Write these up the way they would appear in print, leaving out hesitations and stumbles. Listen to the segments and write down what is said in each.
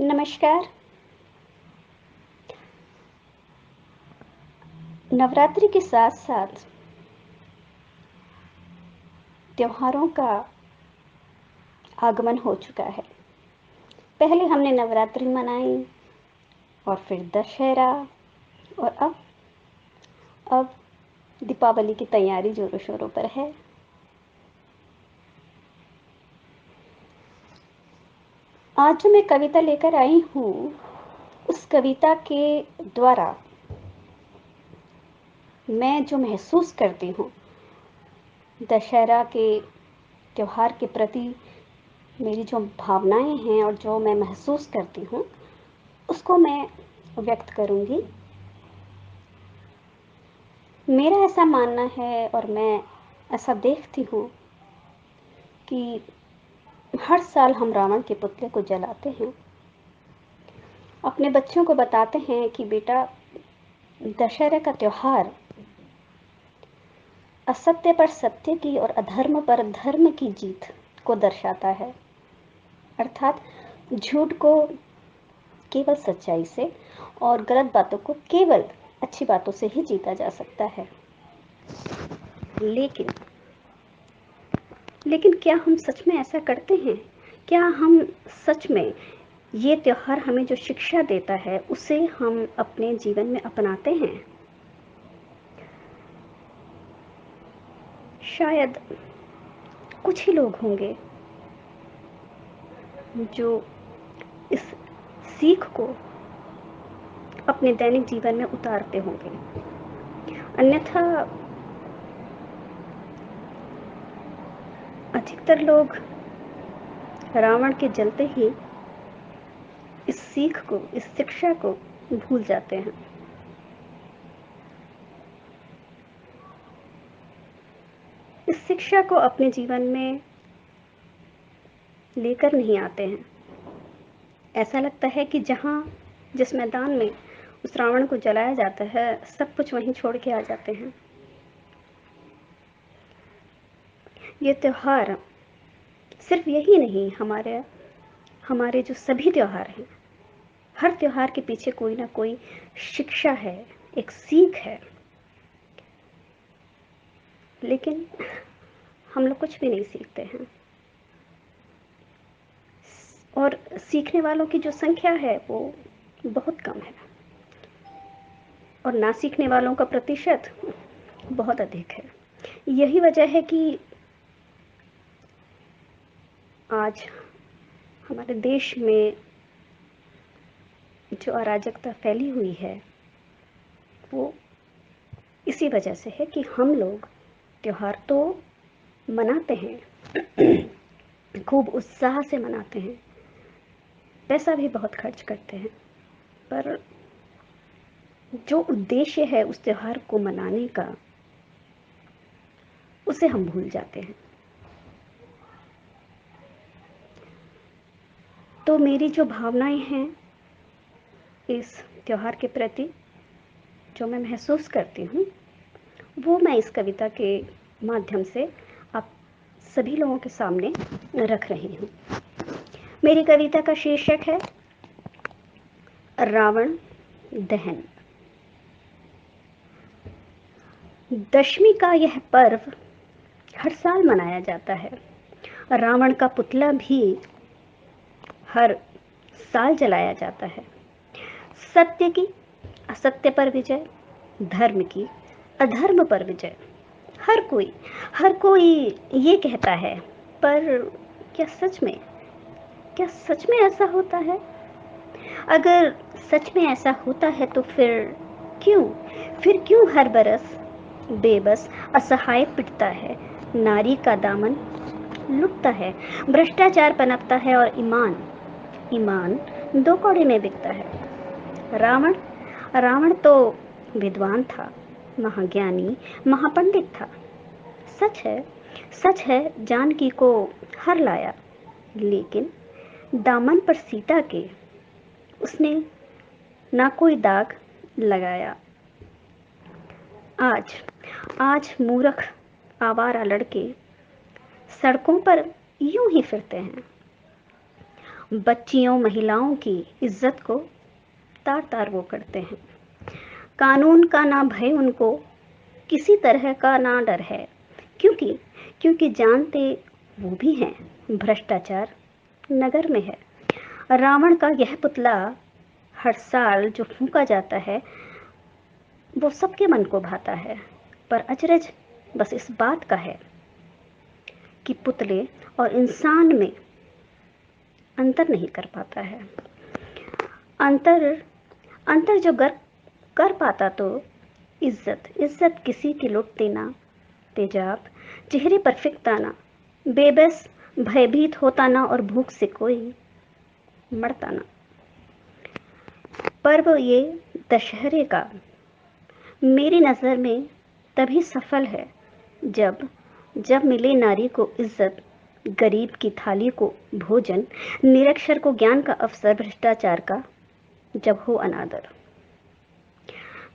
नमस्कार। नवरात्रि के साथ-साथ त्योहारों का आगमन हो चुका है। पहले हमने नवरात्रि मनाई और फिर दशहरा और अब दीपावली की तैयारी ज़ोरों-शोरों पर है। आज जो मैं कविता लेकर आई हूँ, उस कविता के द्वारा मैं जो महसूस करती हूँ, दशहरा के त्योहार के प्रति मेरी जो भावनाएँ हैं और जो मैं महसूस करती हूँ, उसको मैं व्यक्त करूँगी। मेरा ऐसा मानना है और मैं ऐसा देखती हूँ कि हर साल हम रावण के पुतले को जलाते हैं। अपने बच्चों को बताते हैं कि बेटा, दशहरा का त्योहार असत्य पर सत्य की और अधर्म पर धर्म की जीत को दर्शाता है। अर्थात झूठ को केवल सच्चाई से और गलत बातों को केवल अच्छी बातों से ही जीता जा सकता है। लेकिन क्या हम सच में ऐसा करते हैं? क्या हम सच में ये त्योहार हमें जो शिक्षा देता है, उसे हम अपने जीवन में अपनाते हैं? शायद कुछ ही लोग होंगे जो इस सीख को अपने दैनिक जीवन में उतारते होंगे। अन्यथा अधिकतर लोग रावण के जलते ही इस सीख को, इस शिक्षा को भूल जाते हैं। इस शिक्षा को अपने जीवन में लेकर नहीं आते हैं। ऐसा लगता है कि जिस मैदान में उस रावण को जलाया जाता है, सब कुछ वहीं छोड़ के आ जाते हैं। ये त्योहार सिर्फ यही नहीं, हमारे जो सभी त्योहार हैं, हर त्योहार के पीछे कोई ना कोई शिक्षा है, एक सीख है। लेकिन हम लोग कुछ भी नहीं सीखते हैं और सीखने वालों की जो संख्या है वो बहुत कम है और ना सीखने वालों का प्रतिशत बहुत अधिक है। यही वजह है कि आज हमारे देश में जो अराजकता फैली हुई है, वो इसी वजह से है कि हम लोग त्योहार तो मनाते हैं, खूब उत्साह से मनाते हैं, पैसा भी बहुत खर्च करते हैं, पर जो उद्देश्य है उस त्योहार को मनाने का, उसे हम भूल जाते हैं। तो मेरी जो भावनाएं हैं इस त्योहार के प्रति, जो मैं महसूस करती हूँ, वो मैं इस कविता के माध्यम से आप सभी लोगों के सामने रख रही हूँ। मेरी कविता का शीर्षक है रावण दहन। दशमी का यह पर्व हर साल मनाया जाता है। रावण का पुतला भी हर साल जलाया जाता है। सत्य की असत्य पर विजय, धर्म की अधर्म पर विजय। हर कोई ये कहता है, पर क्या सच में ऐसा होता है? अगर सच में ऐसा होता है तो फिर क्यों हर बरस बेबस असहाय पिटता है, नारी का दामन लुटता है, भ्रष्टाचार पनपता है और ईमान दो कौड़े में बिकता है। रावण तो विद्वान था, महाज्ञानी, महापंडित था। सच है सच है, जानकी को हर लाया, लेकिन दामन पर सीता के उसने ना कोई दाग लगाया। आज मूर्ख आवारा लड़के सड़कों पर यूं ही फिरते हैं। बच्चियों महिलाओं की इज्जत को तार तार वो करते हैं। कानून का ना भय उनको, किसी तरह का ना डर है, क्योंकि क्योंकि जानते वो भी हैं भ्रष्टाचार नगर में है। रावण का यह पुतला हर साल जो फूंका जाता है वो सबके मन को भाता है, पर अचरज बस इस बात का है कि पुतले और इंसान में अंतर नहीं कर पाता है। अंतर अंतर जो कर पाता तो इज्जत इज्जत किसी की लुटते ना, तेजाब चेहरे पर फिकता ना, बेबस भयभीत होता ना और भूख से कोई मरता ना। पर्व ये दशहरे का मेरी नज़र में तभी सफल है जब जब मिले नारी को इज्जत, गरीब की थाली को भोजन, निरक्षर को ज्ञान का अवसर, भ्रष्टाचार का जब हो अनादर।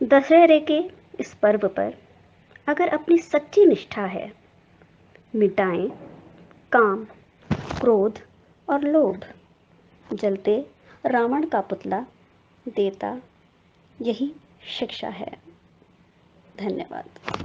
दशहरे के इस पर्व पर अगर अपनी सच्ची निष्ठा है, मिटाएं काम, क्रोध और लोभ। जलते रावण का पुतला देता यही शिक्षा है। धन्यवाद।